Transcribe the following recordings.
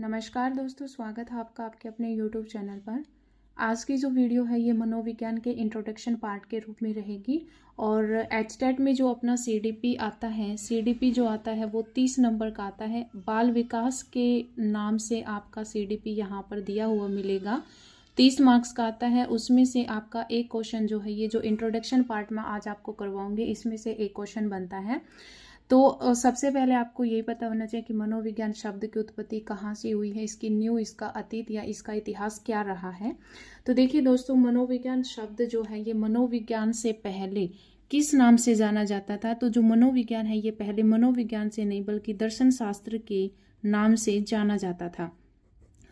नमस्कार दोस्तों, स्वागत है आपका आपके अपने YouTube चैनल पर। आज की जो वीडियो है ये मनोविज्ञान के इंट्रोडक्शन पार्ट के रूप में रहेगी और एचटेट में जो अपना CDP आता है, CDP जो आता है वो 30 नंबर का आता है। बाल विकास के नाम से आपका CDP यहाँ पर दिया हुआ मिलेगा, 30 मार्क्स का आता है। उसमें से आपका एक क्वेश्चन जो है, ये जो इंट्रोडक्शन पार्ट में आज आपको करवाऊंगी, इसमें से एक क्वेश्चन बनता है। तो सबसे पहले आपको यही पता होना चाहिए कि मनोविज्ञान शब्द की उत्पत्ति कहाँ से हुई है, इसकी न्यू, इसका अतीत या इसका इतिहास क्या रहा है। तो देखिए दोस्तों, मनोविज्ञान शब्द जो है ये मनोविज्ञान से पहले किस नाम से जाना जाता था। तो जो मनोविज्ञान है ये पहले मनोविज्ञान से नहीं बल्कि दर्शन शास्त्र के नाम से जाना जाता था।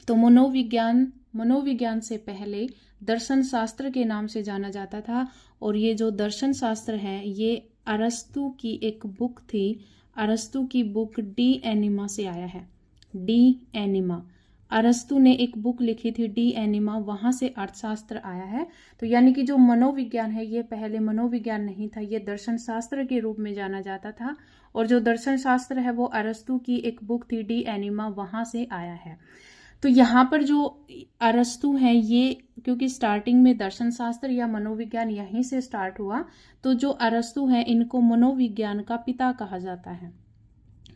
तो मनोविज्ञान से पहले दर्शन शास्त्र के नाम से जाना जाता था। और ये जो दर्शन शास्त्र है ये अरस्तु की एक बुक थी। अरस्तु की बुक डी एनिमा से आया है। डी एनिमा, अरस्तु ने एक बुक लिखी थी डी एनिमा, वहां से अर्थशास्त्र आया है। तो यानी कि जो मनोविज्ञान है ये पहले मनोविज्ञान नहीं था, ये दर्शन शास्त्र के रूप में जाना जाता था। और जो दर्शन शास्त्र है वो अरस्तु की एक बुक थी डी एनिमा, वहां से आया है। तो यहाँ पर जो अरस्तु है ये, क्योंकि स्टार्टिंग में दर्शन शास्त्र या मनोविज्ञान यहीं से स्टार्ट हुआ, तो जो अरस्तु है इनको मनोविज्ञान का पिता कहा जाता है।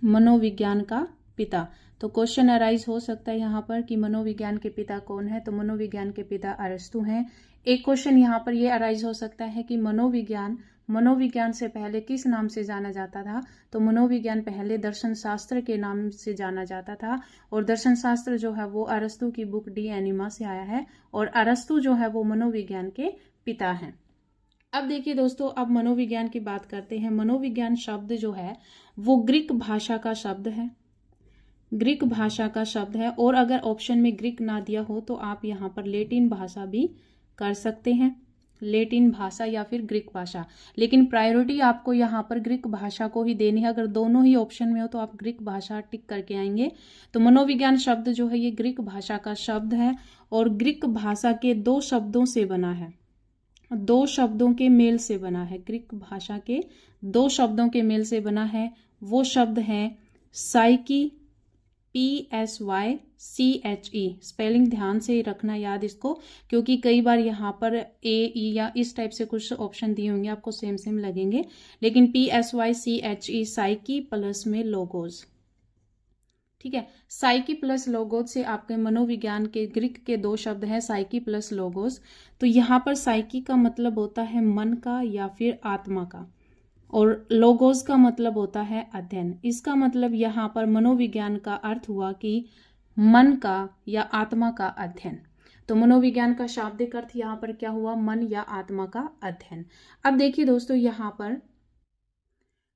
मनोविज्ञान का पिता। तो क्वेश्चन अराइज हो सकता है यहाँ पर कि मनोविज्ञान के पिता कौन है। तो मनोविज्ञान के पिता अरस्तु हैं। एक क्वेश्चन यहाँ पर ये अराइज हो सकता है कि मनोविज्ञान से पहले किस नाम से जाना जाता था। तो मनोविज्ञान पहले दर्शन शास्त्र के नाम से जाना जाता था। और दर्शन शास्त्र जो है वो अरस्तु की बुक डी एनिमा से आया है। और अरस्तु जो है वो मनोविज्ञान के पिता हैं। अब देखिए दोस्तों, अब मनोविज्ञान की बात करते हैं। मनोविज्ञान शब्द जो है वो ग्रीक भाषा का शब्द है। ग्रीक भाषा का शब्द है। और अगर ऑप्शन में ग्रीक ना दिया हो तो आप यहाँ पर लेटिन भाषा भी कर सकते हैं, लेटिन भाषा या फिर ग्रीक भाषा। लेकिन प्रायोरिटी आपको यहाँ पर ग्रीक भाषा को ही देनी है। अगर दोनों ही ऑप्शन में हो तो आप ग्रीक भाषा टिक करके आएंगे। तो मनोविज्ञान शब्द जो है ये ग्रीक भाषा का शब्द है और ग्रीक भाषा के दो शब्दों से बना है, दो शब्दों के मेल से बना है। ग्रीक भाषा के दो शब्दों के मेल से बना है। वो शब्द है साइकी, PSYCHE। स्पेलिंग ध्यान से रखना याद इसको, क्योंकि कई बार यहाँ पर AE या इस टाइप से कुछ ऑप्शन दिए होंगे, आपको सेम लगेंगे। लेकिन PSYCHE, साइकी प्लस में लोगोस, ठीक है। साइकी प्लस लोगोस से आपके मनोविज्ञान के ग्रीक के दो शब्द हैं, साइकी प्लस लोगोस। तो यहाँ पर साइकी का मतलब होता है मन का या फिर आत्मा का, और लोगोस का मतलब होता है अध्ययन। इसका मतलब यहाँ पर मनोविज्ञान का अर्थ हुआ कि मन का या आत्मा का अध्ययन। तो मनोविज्ञान का शाब्दिक अर्थ यहाँ पर क्या हुआ, मन या आत्मा का अध्ययन। अब देखिए दोस्तों, यहाँ पर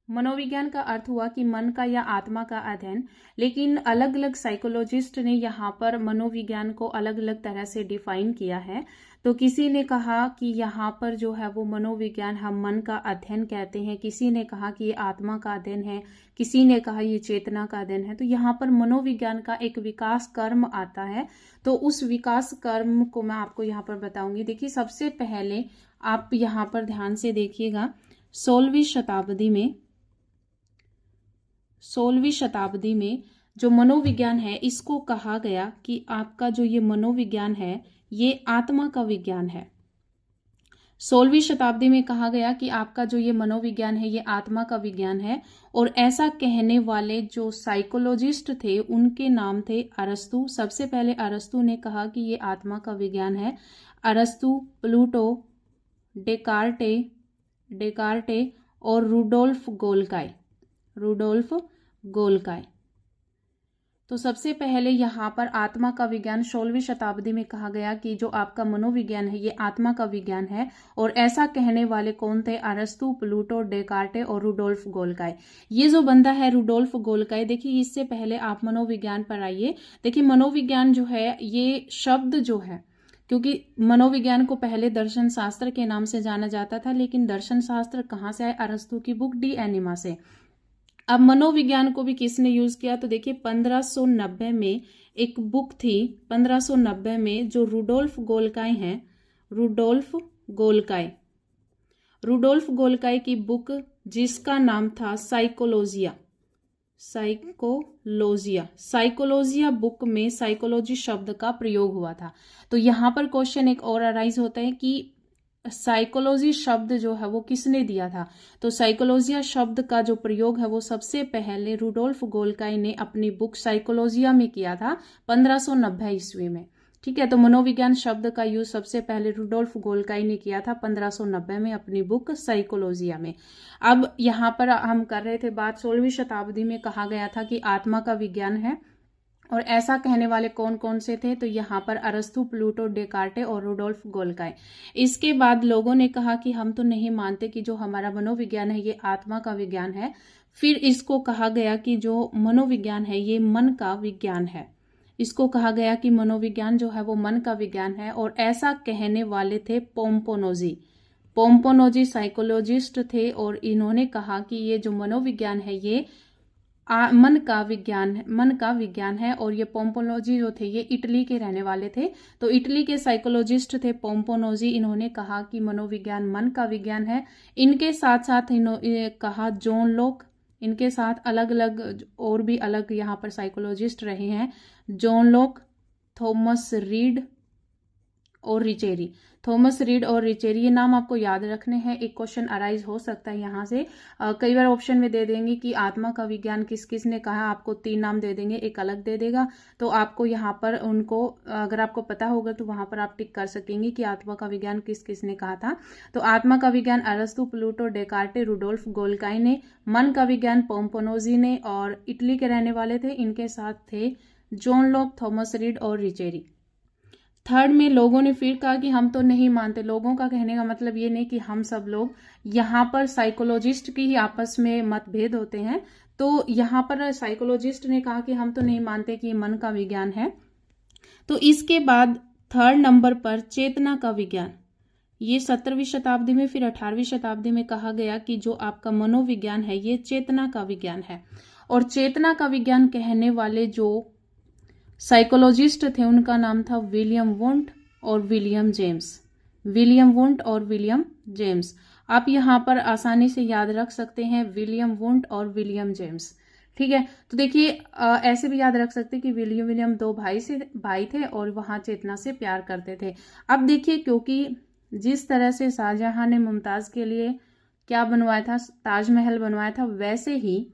मनोविज्ञान का अर्थ हुआ कि मन का या आत्मा का अध्ययन। लेकिन अलग अलग साइकोलॉजिस्ट ने यहाँ पर मनोविज्ञान को अलग अलग तरह से डिफाइन किया है। तो किसी ने कहा कि यहाँ पर जो है वो मनोविज्ञान हम मन का अध्ययन कहते हैं, किसी ने कहा कि ये आत्मा का अध्ययन है, किसी ने कहा ये चेतना का अध्ययन है। तो यहाँ पर मनोविज्ञान का एक विकास कर्म आता है। तो उस विकास कर्म को मैं आपको यहाँ पर बताऊंगी। देखिए, सबसे पहले आप यहाँ पर ध्यान से देखिएगा, 16वीं शताब्दी में जो मनोविज्ञान है इसको कहा गया कि आपका जो ये मनोविज्ञान है ये आत्मा का विज्ञान है। 16वीं शताब्दी में कहा गया कि आपका जो ये मनोविज्ञान है ये आत्मा का विज्ञान है। और ऐसा कहने वाले जो साइकोलॉजिस्ट थे उनके नाम थे अरस्तु। सबसे पहले अरस्तु ने कहा कि ये आत्मा का विज्ञान है। अरस्तु, प्लूटो, डेकार्टे और रुडोल्फ गोल्काय। तो सबसे पहले यहाँ पर आत्मा का विज्ञान 16वीं शताब्दी में कहा गया कि जो आपका मनोविज्ञान है ये आत्मा का विज्ञान है। और ऐसा कहने वाले कौन थे, अरस्तु, प्लूटो, डेकार्टे और रुडोल्फ गोल्काय। ये जो बंदा है रुडोल्फ गोल्काय, देखिए इससे पहले आप मनोविज्ञान पर आइए। देखिए मनोविज्ञान जो है ये शब्द जो है, क्योंकि मनोविज्ञान को पहले दर्शन शास्त्र के नाम से जाना जाता था, लेकिन दर्शन शास्त्र कहाँ से आए, अरस्तु की बुक डी एनिमा से। अब मनोविज्ञान को भी किसने यूज किया, तो देखिए 1590 में एक बुक थी, 1590 में जो रुडोल्फ गोल्काय की बुक जिसका नाम था साइकोलॉजिया, साइकोलॉजिया बुक में साइकोलॉजी शब्द का प्रयोग हुआ था। तो यहाँ पर क्वेश्चन एक और अराइज होता है कि साइकोलॉजी शब्द जो है वो किसने दिया था। तो साइकोलॉजिया शब्द का जो प्रयोग है वो सबसे पहले रुडोल्फ गोल्काई ने अपनी बुक साइकोलॉजिया में किया था 1590 ईस्वी में। ठीक है, तो मनोविज्ञान शब्द का यूज सबसे पहले रुडोल्फ गोल्काई ने किया था 1590 में अपनी बुक साइकोलॉजिया में। अब यहाँ पर हम कर रहे थे बात 16वीं शताब्दी में कहा गया था कि आत्मा का विज्ञान है, और ऐसा कहने वाले कौन कौन से थे। तो यहाँ पर अरस्तु, प्लूटो, डेकार्टे और रुडोल्फ गोल्काई। इसके बाद लोगों ने कहा कि हम तो नहीं मानते कि जो हमारा मनोविज्ञान है ये आत्मा का विज्ञान है। फिर इसको कहा गया कि जो मनोविज्ञान है ये मन का विज्ञान है। इसको कहा गया कि मनोविज्ञान जो है वो मन का विज्ञान है, और ऐसा कहने वाले थे पोम्पोनोजी साइकोलॉजिस्ट थे, और इन्होंने कहा कि ये जो मनोविज्ञान है ये मन का विज्ञान है। और ये पोम्पोनोजी जो थे ये इटली के रहने वाले थे। तो इटली के साइकोलॉजिस्ट थे पोम्पोनोजी। इन्होंने कहा कि मनोविज्ञान मन का विज्ञान है। इनके साथ साथ इन्होंने कहा जॉन लॉक, इनके साथ अलग अलग और भी अलग यहाँ पर साइकोलॉजिस्ट रहे हैं, जॉन लॉक, थॉमस रीड और रिचेरी। थॉमस रीड और रिचेरी, ये नाम आपको याद रखने हैं। एक क्वेश्चन अराइज हो सकता है यहाँ से। कई बार ऑप्शन में दे देंगे कि आत्मा का विज्ञान किस किस ने कहा, आपको 3 नाम दे देंगे, एक अलग दे देगा। तो आपको यहाँ पर उनको अगर आपको पता होगा तो वहां पर आप टिक कर सकेंगे कि आत्मा का विज्ञान किस किस ने कहा था। तो आत्मा का विज्ञान अरस्तु, प्लूटो, डेकार्टे, रुडोल्फ गोल्काई ने। मन का विज्ञान पोम्पोनोजी ने, और इटली के रहने वाले थे, इनके साथ थे जॉन लॉक, थॉमस रीड और रिचेरी। थर्ड में लोगों ने फिर कहा कि हम तो नहीं मानते। लोगों का कहने का मतलब ये नहीं कि हम सब लोग, यहाँ पर साइकोलॉजिस्ट की ही आपस में मतभेद होते हैं। तो यहाँ पर साइकोलॉजिस्ट ने कहा कि हम तो नहीं मानते कि मन का विज्ञान है। तो इसके बाद थर्ड नंबर पर चेतना का विज्ञान, ये 17वीं शताब्दी में, फिर 18वीं शताब्दी में कहा गया कि जो आपका मनोविज्ञान है ये चेतना का विज्ञान है। और चेतना का विज्ञान कहने वाले जो साइकोलॉजिस्ट थे उनका नाम था विलियम वुंट और विलियम जेम्स। आप यहाँ पर आसानी से याद रख सकते हैं विलियम वुंट और विलियम जेम्स। ठीक है, तो देखिए ऐसे भी याद रख सकते हैं कि विलियम 2 भाई थे और वहां चेतना से प्यार करते थे। अब देखिए, क्योंकि जिस तरह से शाहजहां ने मुमताज के लिए क्या बनवाया था, ताजमहल बनवाया था, वैसे ही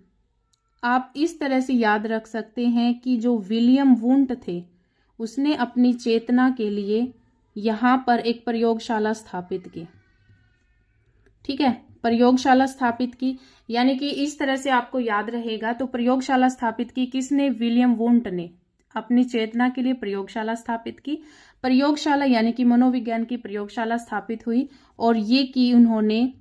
आप इस तरह से याद रख सकते हैं कि जो विलियम वुंट थे उसने अपनी चेतना के लिए यहां पर एक प्रयोगशाला स्थापित की। ठीक है, प्रयोगशाला स्थापित की, यानी कि इस तरह से आपको याद रहेगा। तो प्रयोगशाला स्थापित की किसने? विलियम वुंट ने अपनी चेतना के लिए प्रयोगशाला स्थापित की। प्रयोगशाला यानी कि मनोविज्ञान की प्रयोगशाला स्थापित हुई, और ये की उन्होंने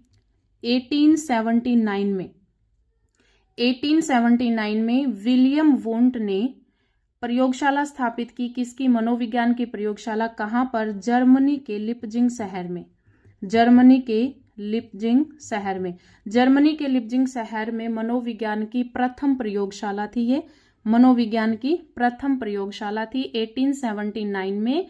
1879 में विलियम वुंट ने प्रयोगशाला स्थापित की। किसकी? मनोविज्ञान की प्रयोगशाला। कहां पर? जर्मनी के लिपजिंग शहर में। जर्मनी के लिपजिंग शहर में मनोविज्ञान की प्रथम प्रयोगशाला थी। ये मनोविज्ञान की प्रथम प्रयोगशाला थी। 1879 में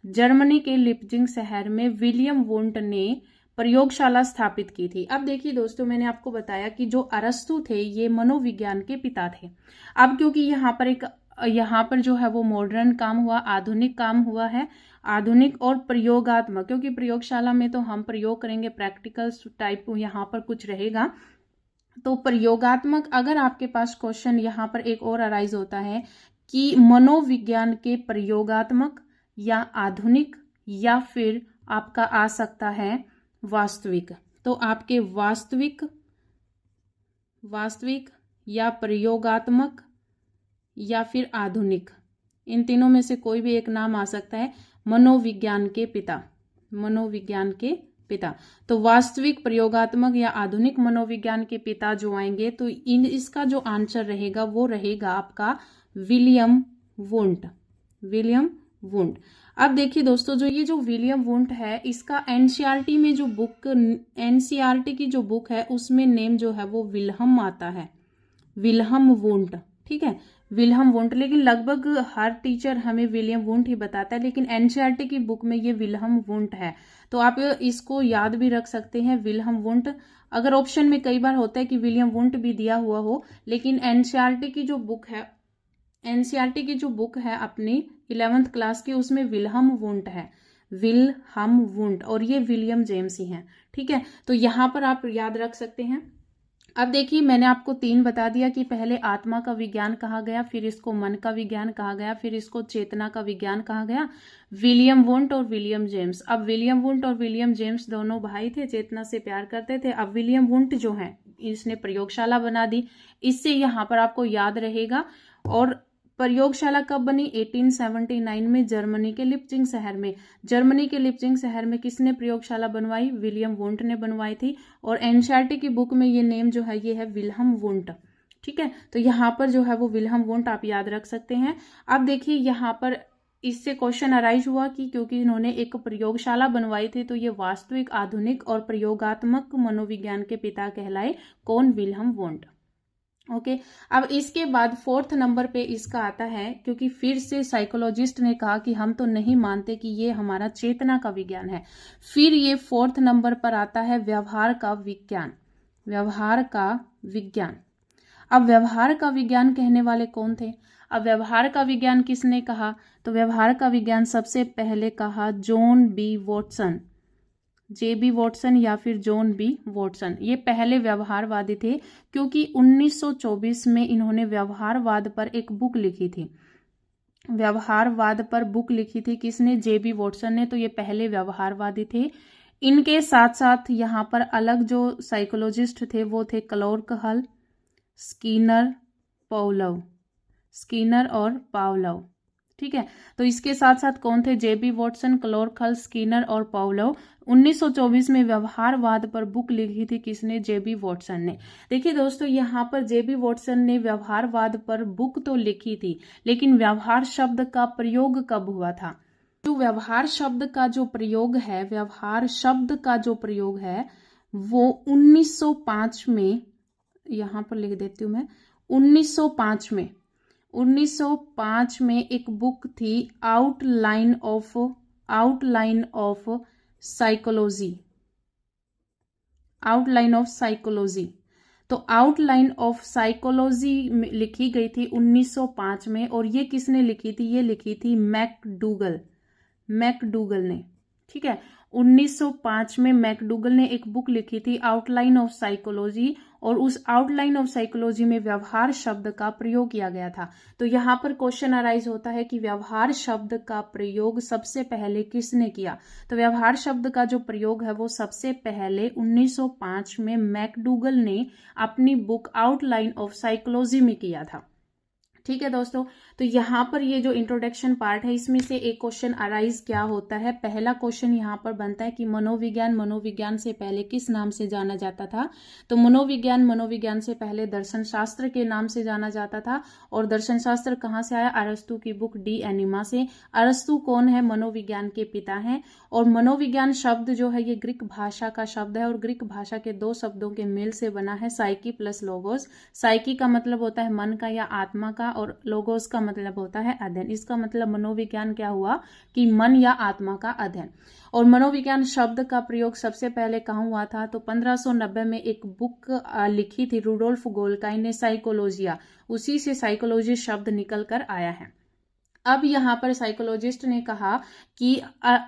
जर्मनी के लिपजिंग शहर में विलियम वुंट ने प्रयोगशाला स्थापित की थी। अब देखिए दोस्तों, मैंने आपको बताया कि जो अरस्तु थे ये मनोविज्ञान के पिता थे। अब क्योंकि यहाँ पर जो है वो मॉडर्न काम हुआ, आधुनिक काम हुआ है, आधुनिक और प्रयोगात्मक, क्योंकि प्रयोगशाला में तो हम प्रयोग करेंगे, प्रैक्टिकल टाइप यहाँ पर कुछ रहेगा। तो प्रयोगात्मक, अगर आपके पास क्वेश्चन यहाँ पर एक और अराइज होता है कि मनोविज्ञान के प्रयोगात्मक या आधुनिक, या फिर आपका आ सकता है वास्तविक, तो आपके वास्तविक या प्रयोगात्मक या फिर आधुनिक, इन तीनों में से कोई भी एक नाम आ सकता है। मनोविज्ञान के पिता। तो वास्तविक, प्रयोगात्मक या आधुनिक मनोविज्ञान के पिता जो आएंगे, तो इसका जो आंसर रहेगा वो रहेगा आपका विलियम वुंट। अब देखिए दोस्तों, जो विलियम वुंट है, इसका एनसीईआरटी में जो बुक, एनसीईआरटी की जो बुक है उसमें नेम जो है वो विल्हम आता है, विल्हम वुंट। ठीक है, विल्हम वुंट, लेकिन लगभग हर टीचर हमें विलियम वुंट ही बताता है, लेकिन एनसीईआरटी की बुक में ये विल्हम वुंट है। तो आप इसको याद भी रख सकते हैं, विल्हम वुंट। अगर ऑप्शन में कई बार होता है कि विलियम वुंट भी दिया हुआ हो, लेकिन एनसीईआरटी की जो बुक है अपनी 11th क्लास की, उसमें विल्हम वुंट है, विल्हम वुंट, और ये विलियम जेम्स ही हैं। ठीक है, तो यहां पर आप याद रख सकते हैं। अब देखिए, मैंने आपको 3 बता दिया कि पहले आत्मा का विज्ञान कहा गया, फिर इसको मन का विज्ञान कहा गया, फिर इसको चेतना का विज्ञान कहा गया, विलियम वुंट और विलियम जेम्स। अब विलियम वुंट और विलियम जेम्स दोनों भाई थे, चेतना से प्यार करते थे। अब विलियम वुंट जो है, इसने प्रयोगशाला बना दी, इससे यहां पर आपको याद रहेगा। और प्रयोगशाला कब बनी? 1879 में जर्मनी के लिप्जिंग शहर में। जर्मनी के लिप्जिंग शहर में किसने प्रयोगशाला बनवाई? विलियम वुंट ने बनवाई थी। और एनसीईआरटी की बुक में ये नेम जो है ये है विल्हम वुंट। ठीक है, तो यहाँ पर जो है वो विल्हम वुंट आप याद रख सकते हैं। अब देखिए यहाँ पर इससे क्वेश्चन अराइज हुआ कि क्योंकि इन्होंने एक प्रयोगशाला बनवाई थी तो ये वास्तविक, आधुनिक और प्रयोगात्मक मनोविज्ञान के पिता कहलाए। कौन? Wilhelm won't. ओके, अब इसके बाद 4th नंबर पे इसका आता है, क्योंकि फिर से साइकोलॉजिस्ट ने कहा कि हम तो नहीं मानते कि ये हमारा चेतना का विज्ञान है। फिर ये 4th नंबर पर आता है व्यवहार का विज्ञान। व्यवहार का विज्ञान। अब व्यवहार का विज्ञान कहने वाले कौन थे? अब व्यवहार का विज्ञान किसने कहा? तो व्यवहार का विज्ञान सबसे पहले कहा जॉन बी वॉटसन, जेबी वॉटसन या फिर जॉन बी वॉटसन। ये पहले व्यवहारवादी थे, क्योंकि 1924 में इन्होंने व्यवहारवाद पर एक बुक लिखी थी। व्यवहारवाद पर बुक लिखी थी किसने? जेबी वॉटसन ने। तो ये पहले व्यवहारवादी थे। इनके साथ साथ यहाँ पर अलग जो साइकोलॉजिस्ट थे वो थे क्लॉर्क हल, स्कीनर, पावलोव। स्कीनर और पावलोव। ठीक है, तो इसके साथ साथ कौन थे? जेबी वॉटसन, क्लॉर्क हल, स्कीनर और पावलोव। 1924 में व्यवहारवाद पर बुक लिखी थी किसने? जेबी वॉटसन ने। देखिए दोस्तों, यहाँ पर जेबी वॉटसन ने व्यवहारवाद पर बुक तो लिखी थी, लेकिन व्यवहार शब्द का प्रयोग कब हुआ था? जो व्यवहार शब्द का जो प्रयोग है, व्यवहार शब्द का जो प्रयोग है वो 1905 में, यहां पर लिख देती हूं मैं, 1905 में एक बुक थी outline of psychology. Outline of psychology. तो आउटलाइन ऑफ साइकोलॉजी लिखी गई थी 1905 में, और ये किसने लिखी थी? ये लिखी थी मैकडूगल ने। ठीक है, 1905 में मैकडूगल ने एक बुक लिखी थी आउटलाइन ऑफ साइकोलॉजी, और उस आउटलाइन ऑफ साइकोलॉजी में व्यवहार शब्द का प्रयोग किया गया था। तो यहां पर क्वेश्चन अराइज होता है कि व्यवहार शब्द का प्रयोग सबसे पहले किसने किया? तो व्यवहार शब्द का जो प्रयोग है वो सबसे पहले 1905 में मैकडूगल ने अपनी बुक आउटलाइन ऑफ साइकोलॉजी में किया था। ठीक है दोस्तों, तो यहाँ पर ये जो इंट्रोडक्शन पार्ट है इसमें से एक क्वेश्चन अराइज क्या होता है? पहला क्वेश्चन यहाँ पर बनता है कि मनोविज्ञान से पहले किस नाम से जाना जाता था? तो मनोविज्ञान से पहले दर्शन शास्त्र के नाम से जाना जाता था। और दर्शन शास्त्र कहाँ से आया? अरस्तु की बुक डी एनिमा से। अरस्तु कौन है? मनोविज्ञान के पिता हैं। और मनोविज्ञान शब्द जो है ये ग्रीक भाषा का शब्द है, और ग्रीक भाषा के 2 शब्दों के मेल से बना है, साइकी प्लस लोगोस। साइकी का मतलब होता है मन का या आत्मा का, और लोगोस का मतलब होता है अध्ययन। इसका मतलब मनोविज्ञान क्या हुआ कि मन या आत्मा का अध्ययन। और मनोविज्ञान शब्द का प्रयोग सबसे पहले कहाँ हुआ था? तो 1590 में एक बुक लिखी थी रुडोल्फ गोल्काई ने, साइकोलॉजिया। उसी से साइकोलॉजी शब्द निकल कर आया है। अब यहाँ पर साइकोलॉजिस्ट ने कहा कि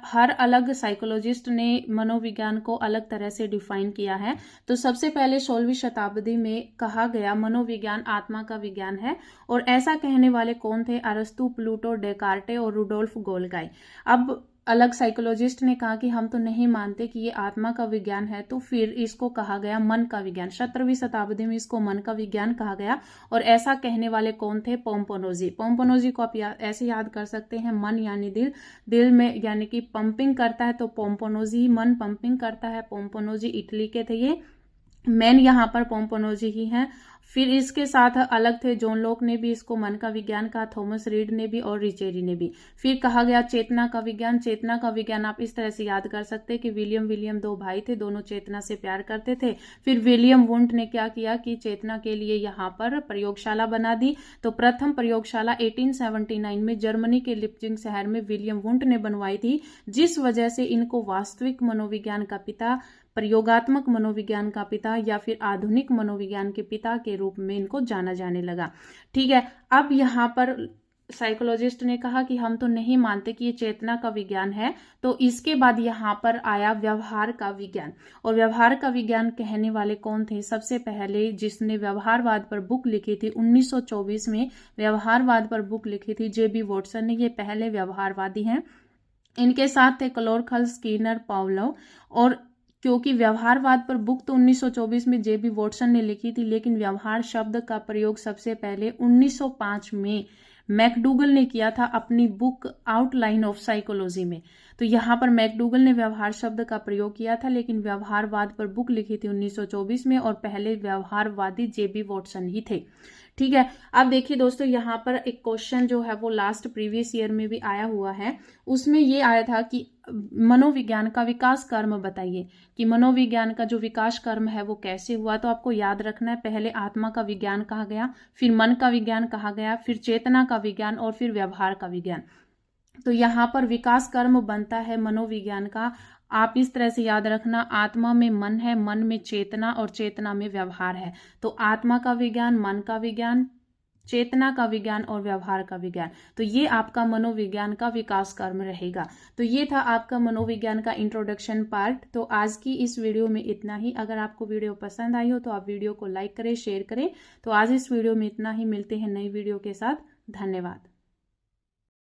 हर अलग साइकोलॉजिस्ट ने मनोविज्ञान को अलग तरह से डिफाइन किया है। तो सबसे पहले 16वीं शताब्दी में कहा गया मनोविज्ञान आत्मा का विज्ञान है, और ऐसा कहने वाले कौन थे? अरस्तु, प्लूटो, डेकार्टे और रुडोल्फ गोल्काई। अब अलग साइकोलॉजिस्ट ने कहा कि हम तो नहीं मानते कि ये आत्मा का विज्ञान है, तो फिर इसको कहा गया मन का विज्ञान। 17वीं शताब्दी में इसको मन का विज्ञान कहा गया, और ऐसा कहने वाले कौन थे? पोम्पोनोजी। पोम्पोनोजी को आप ऐसे याद कर सकते हैं, मन यानी दिल, दिल में यानी कि पंपिंग करता है तो पोम्पोनोजी, मन पंपिंग करता है, पोम्पोनोजी इटली के थे ये। मेन यहाँ पर पोम्पोनोजी ही हैं। फिर इसके साथ अलग थे जॉन लॉक ने भी इसको मन का विज्ञान कहा, थॉमस रीड ने भी और रिचेरी ने भी। फिर कहा गया चेतना का विज्ञान। चेतना का विज्ञान आप इस तरह से याद कर सकते हैं कि विलियम 2 भाई थे, दोनों चेतना से प्यार करते थे। फिर विलियम वुंट ने क्या किया कि चेतना के लिए यहाँ पर प्रयोगशाला बना दी। तो प्रथम प्रयोगशाला 1879 में जर्मनी के लिप्जिंग शहर में विलियम वुंट ने बनवाई थी, जिस वजह से इनको वास्तविक मनोविज्ञान का पिता प्रयोगात्मक मनोविज्ञान का पिता या फिर आधुनिक मनोविज्ञान के पिता के रूप में इनको जाना जाने लगा। ठीक है, अब यहाँ पर साइकोलॉजिस्ट ने कहा कि हम तो नहीं मानते कि ये चेतना का विज्ञान है, तो इसके बाद यहाँ पर आया व्यवहार का विज्ञान। और व्यवहार का विज्ञान कहने वाले कौन थे? सबसे पहले जिसने व्यवहारवाद पर बुक लिखी थी 1924 में व्यवहारवाद पर बुक लिखी थी जेबी वॉटसन ने, ये पहले व्यवहारवादी हैं। इनके साथ थे क्लोरखल, स्किनर, पावलोव। और क्योंकि व्यवहारवाद पर बुक तो 1924 में जेबी वॉटसन ने लिखी थी, लेकिन व्यवहार शब्द का प्रयोग सबसे पहले 1905 में मैकडूगल ने किया था अपनी बुक आउटलाइन ऑफ साइकोलॉजी में। तो यहाँ पर मैकडूगल ने व्यवहार शब्द का प्रयोग किया था, लेकिन व्यवहारवाद पर बुक लिखी थी 1924 में, और पहले व्यवहारवादी जेबी वॉटसन ही थे। ठीक है, अब देखिए दोस्तों, यहाँ पर एक क्वेश्चन जो है वो लास्ट प्रीवियस ईयर में भी आया हुआ है। उसमें ये आया था कि मनोविज्ञान का विकास कर्म बताइए, कि मनोविज्ञान का जो विकास कर्म है वो कैसे हुआ। तो आपको याद रखना है, पहले आत्मा का विज्ञान कहा गया, फिर मन का विज्ञान कहा गया, फिर चेतना का विज्ञान, और फिर व्यवहार का विज्ञान। तो यहाँ पर विकास कर्म बनता है मनोविज्ञान का। आप इस तरह से याद रखना, आत्मा में मन है, मन में चेतना, और चेतना में व्यवहार है। तो आत्मा का विज्ञान, मन का विज्ञान, चेतना का विज्ञान और व्यवहार का विज्ञान, तो ये आपका मनोविज्ञान का विकास कर्म रहेगा। तो ये था आपका मनोविज्ञान का इंट्रोडक्शन पार्ट। तो आज की इस वीडियो में इतना ही। अगर आपको वीडियो पसंद आई हो तो आप वीडियो को लाइक करें, शेयर करें। तो आज इस वीडियो में इतना ही, मिलते हैं नई वीडियो के साथ। धन्यवाद।